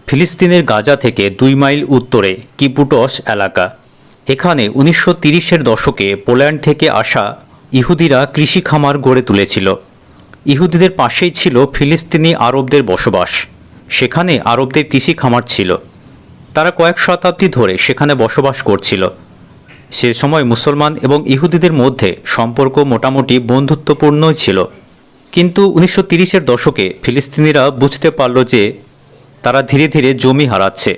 ফিলিস্তিনের গাজা থেকে 2 মাইল উত্তরে কিবুটস এলাকা। এখানে 1930-এর দশকে পোল্যান্ড থেকে আসা ইহুদিরা কৃষি খামার গড়ে তুলেছিল। ইহুদিদের পাশেই ছিল ফিলিস্তিনি আরবদের বসবাস। সেখানে আরবদের কৃষি খামার ছিল। তারা কয়েক শতাব্দী ধরে সেখানে বসবাস করছিল। সে সময় মুসলমান এবং ইহুদিদের মধ্যে সম্পর্ক মোটামুটি বন্ধুত্বপূর্ণই ছিল। কিন্তু 1930-এর দশকে ফিলিস্তিনিরা বুঝতে পারল যে তারা ধীরে ধীরে জমি হারাচ্ছে।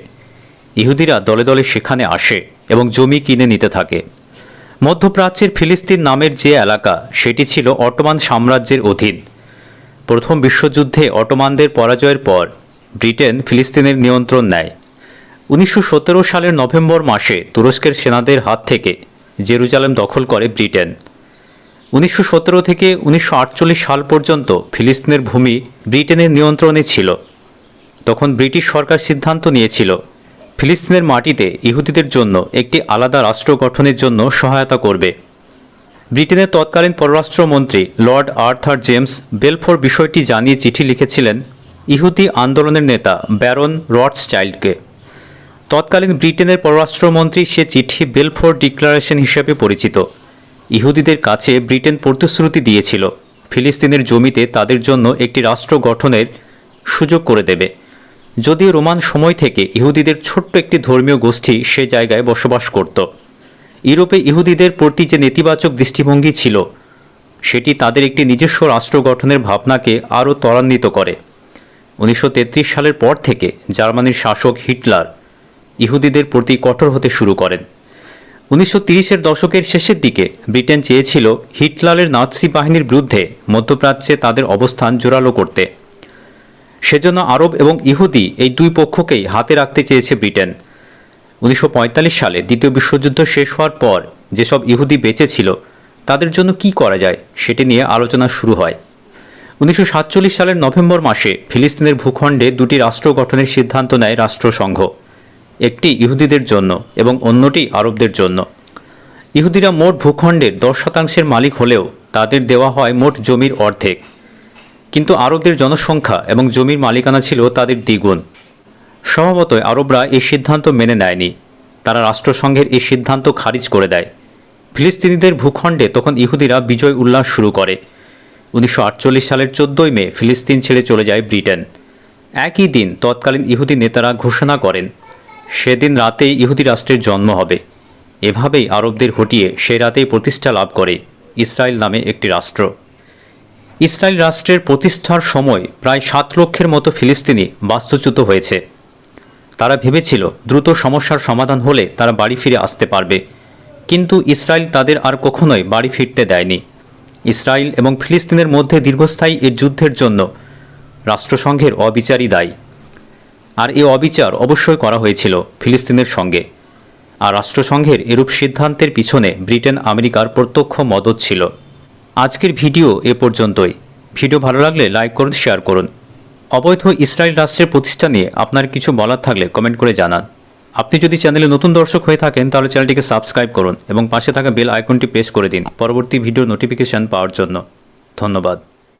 ইহুদিরা দলে দলে সেখানে আসে এবং জমি কিনে নিতে থাকে। মধ্যপ্রাচ্যের ফিলিস্তিন নামের যে এলাকা, সেটি ছিল অটোমান সাম্রাজ্যের অধীন। প্রথম বিশ্বযুদ্ধে অটোমানদের পরাজয়ের পর ব্রিটেন ফিলিস্তিনের নিয়ন্ত্রণ নেয়। 1917 সালের নভেম্বর মাসে তুরস্কের সেনাদের হাত থেকে জেরুজালেম দখল করে ব্রিটেন। 1917 থেকে 1948 সাল পর্যন্ত ফিলিস্তিনের ভূমি ব্রিটেনের নিয়ন্ত্রণে ছিল। তখন ব্রিটিশ সরকার সিদ্ধান্ত নিয়েছিল ফিলিস্তিনের মাটিতে ইহুদিদের জন্য একটি আলাদা রাষ্ট্র গঠনের জন্য সহায়তা করবে। ব্রিটেনের তৎকালীন পররাষ্ট্রমন্ত্রী লর্ড আর্থার জেমস বেলফোর বিষয়টি জানিয়ে চিঠি লিখেছিলেন ইহুদি আন্দোলনের নেতা ব্যারন রথস্চাইল্ডকে। তৎকালীন ব্রিটেনের পররাষ্ট্রমন্ত্রী সে চিঠি বেলফোর ডিক্লারেশন হিসেবে পরিচিত। ইহুদিদের কাছে ব্রিটেন প্রতিশ্রুতি দিয়েছিল ফিলিস্তিনের জমিতে তাদের জন্য একটি রাষ্ট্র গঠনের সুযোগ করে দেবে। যদিও রোমান সময় থেকে ইহুদিদের ছোট্ট একটি ধর্মীয় গোষ্ঠী সে জায়গায় বসবাস করত। ইউরোপে ইহুদিদের প্রতি যে নেতিবাচক দৃষ্টিভঙ্গি ছিল, সেটি তাদের একটি নিজস্ব রাষ্ট্র গঠনের ভাবনাকে আরও ত্বরান্বিত করে। 1933 সালের পর থেকে জার্মানির শাসক হিটলার ইহুদিদের প্রতি কঠোর হতে শুরু করেন। 1930-এর দশকের শেষের দিকে ব্রিটেন চেয়েছিল হিটলারের নাৎসি বাহিনীর বিরুদ্ধে মধ্যপ্রাচ্যে তাদের অবস্থান জোরালো করতে। সেজন্য আরব এবং ইহুদি এই দুই পক্ষকেই হাতে রাখতে চেয়েছে ব্রিটেন। 1945 সালে দ্বিতীয় বিশ্বযুদ্ধ শেষ হওয়ার পর যেসব ইহুদি বেঁচে ছিল তাদের জন্য কি করা যায় সেটি নিয়ে আলোচনা শুরু হয়। 1947 সালের নভেম্বর মাসে ফিলিস্তিনের ভূখণ্ডে দুটি রাষ্ট্র গঠনের সিদ্ধান্ত নেয় রাষ্ট্রসংঘ, একটি ইহুদিদের জন্য এবং অন্যটি আরবদের জন্য। ইহুদিরা মোট ভূখণ্ডের 10% মালিক হলেও তাদের দেওয়া হয় মোট জমির অর্ধেক। কিন্তু আরবদের জনসংখ্যা এবং জমির মালিকানা ছিল তাদের দ্বিগুণ। স্বভাবতই আরবরা এই সিদ্ধান্ত মেনে নেয়নি। তারা রাষ্ট্রসংঘের এই সিদ্ধান্ত খারিজ করে দেয়। ফিলিস্তিনিদের ভূখণ্ডে তখন ইহুদিরা বিজয় উল্লাস শুরু করে। 1948 সালের 14 মে ফিলিস্তিন ছেড়ে চলে যায় ব্রিটেন। একই দিন তৎকালীন ইহুদি নেতারা ঘোষণা করেন সেদিন রাতেই ইহুদি রাষ্ট্রের জন্ম হবে। এভাবেই আরবদের হটিয়ে সে রাতেই প্রতিষ্ঠা লাভ করে ইসরায়েল নামে একটি রাষ্ট্র। ইসরায়েল রাষ্ট্রের প্রতিষ্ঠার সময় প্রায় 7 লক্ষের মতো ফিলিস্তিনি বাস্তুচ্যুত হয়েছে। তারা ভেবেছিল দ্রুত সমস্যার সমাধান হলে তারা বাড়ি ফিরে আসতে পারবে, কিন্তু ইসরায়েল তাদের আর কখনোই বাড়ি ফিরতে দেয়নি। ইসরায়েল এবং ফিলিস্তিনের মধ্যে দীর্ঘস্থায়ী এই যুদ্ধের জন্য রাষ্ট্রসংঘের অবিচারই দায়ী। আর এই অবিচার অবশ্যই করা হয়েছিল ফিলিস্তিনের সঙ্গে। আর রাষ্ট্রসংঘের এরূপ সিদ্ধান্তের পিছনে ব্রিটেন আমেরিকার প্রত্যক্ষ মদত ছিল। আজকের ভিডিও এ পর্যন্তই। ভিডিও ভালো লাগলে লাইক করুন, শেয়ার করুন। অবৈধ ইসরায়েল রাষ্ট্রের প্রতিষ্ঠা নিয়ে আপনার কিছু বলার থাকলে কমেন্ট করে জানান। আপনি যদি চ্যানেলে নতুন দর্শক হয়ে থাকেন তাহলে চ্যানেলটিকে সাবস্ক্রাইব করুন এবং পাশে থাকা বেল আইকনটি প্রেস করে দিন পরবর্তী ভিডিও নোটিফিকেশন পাওয়ার জন্য। ধন্যবাদ।